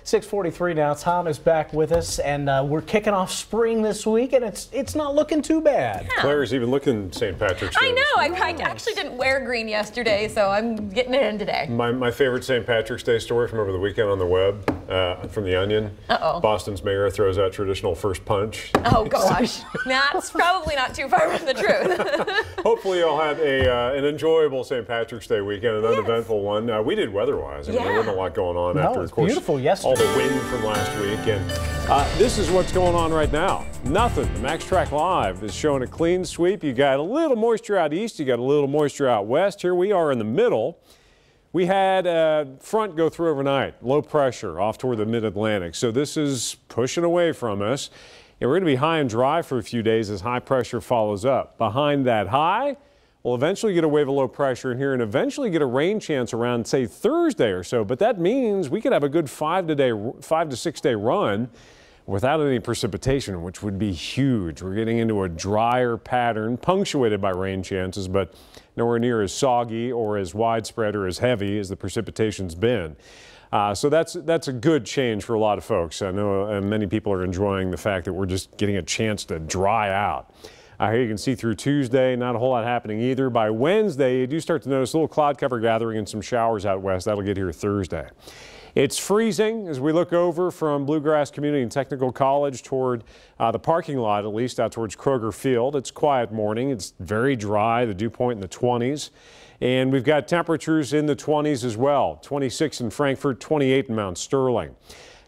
6:43 now. Tom is back with us, and we're kicking off spring this week, and it's not looking too bad. Yeah. Claire's even looking St. Patrick's Day. I know. I actually didn't wear green yesterday, so I'm getting it in today. My favorite St. Patrick's Day story from over the weekend on the web, from The Onion. Boston's mayor throws out traditional first punch. Oh, gosh. That's probably not too far from the truth. Hopefully you'll have an enjoyable St. Patrick's Day weekend, an uneventful one. We did weather-wise. I mean, there wasn't a lot going on after, of course, beautiful yesterday. all the wind from last week. And this is what's going on right now. Nothing. The Max Track Live is showing a clean sweep. You got a little moisture out east. You got a little moisture out west. Here we are in the middle. We had a front go through overnight, low pressure off toward the mid-Atlantic. So this is pushing away from us. And we're going to be high and dry for a few days as high pressure follows up. Behind that high, we'll eventually get a wave of low pressure in here and eventually get a rain chance around, say, Thursday or so. But that means we could have a good 5 to 6 day run without any precipitation, which would be huge. We're getting into a drier pattern punctuated by rain chances, but nowhere near as soggy or as widespread or as heavy as the precipitation's been. So that's a good change for a lot of folks. I know many people are enjoying the fact that we're just getting a chance to dry out. Here you can see through Tuesday, not a whole lot happening either. By Wednesday, you do start to notice a little cloud cover gathering and some showers out west. That'll get here Thursday. It's freezing as we look over from Bluegrass Community and Technical College toward the parking lot, at least out towards Kroger Field. It's a quiet morning. It's very dry, the dew point in the 20s. And we've got temperatures in the 20s as well. 26 in Frankfort, 28 in Mount Sterling.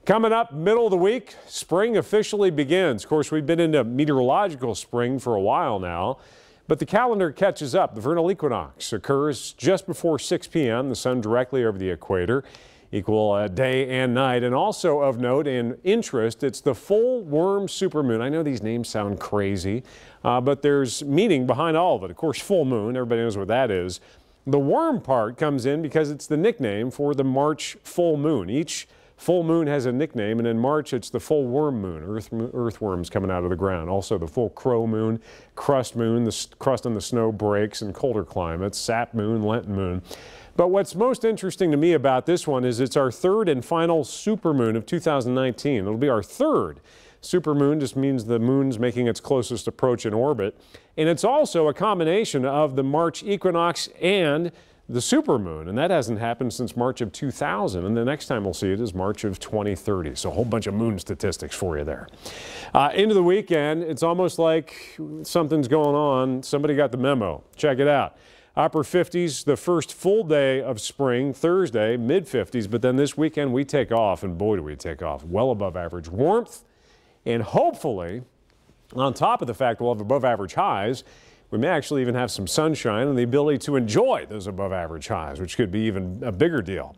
Coming up, middle of the week, spring officially begins. Of course, we've been into meteorological spring for a while now, but the calendar catches up. The vernal equinox occurs just before 6 p.m., the sun directly over the equator, equal day and night. And also of note and interest, it's the full worm supermoon. I know these names sound crazy, but there's meaning behind all of it. Of course, full moon, everybody knows what that is. The worm part comes in because it's the nickname for the March full moon. Each full moon has a nickname, and in March it's the full worm moon, earthworms coming out of the ground. Also the full crow moon, the crust on the snow breaks in colder climates, sap moon, Lenten moon. But what's most interesting to me about this one is it's our third and final supermoon of 2019. It'll be our third. Supermoon just means the moon's making its closest approach in orbit. And it's also a combination of the March equinox and the supermoon, and that hasn't happened since March of 2000, and the next time we'll see it is March of 2030. So a whole bunch of moon statistics for you there. Into the weekend, it's almost like something's going on. Somebody got the memo. Check it out. Upper 50s, the first full day of spring, Thursday, mid 50s, but then this weekend we take off, and boy do we take off. Well above average warmth, and hopefully, on top of the fact we'll have above average highs, we may actually even have some sunshine and the ability to enjoy those above average highs, which could be even a bigger deal.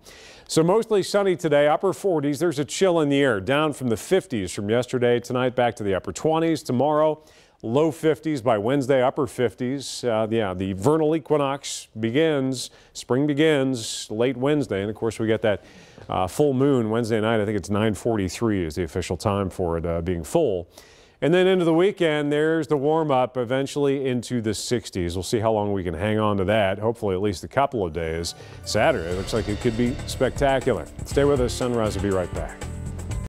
So mostly sunny today, upper 40s. There's a chill in the air, down from the 50s from yesterday. Tonight back to the upper 20s. Tomorrow, low 50s. By Wednesday, upper 50s. The vernal equinox begins, spring begins late Wednesday. And of course, we get that full moon Wednesday night. I think it's 9:43 is the official time for it being full. And then into the weekend, there's the warm-up eventually into the 60s. We'll see how long we can hang on to that, hopefully at least a couple of days. Saturday looks like it could be spectacular. Stay with us. Sunrise will be right back.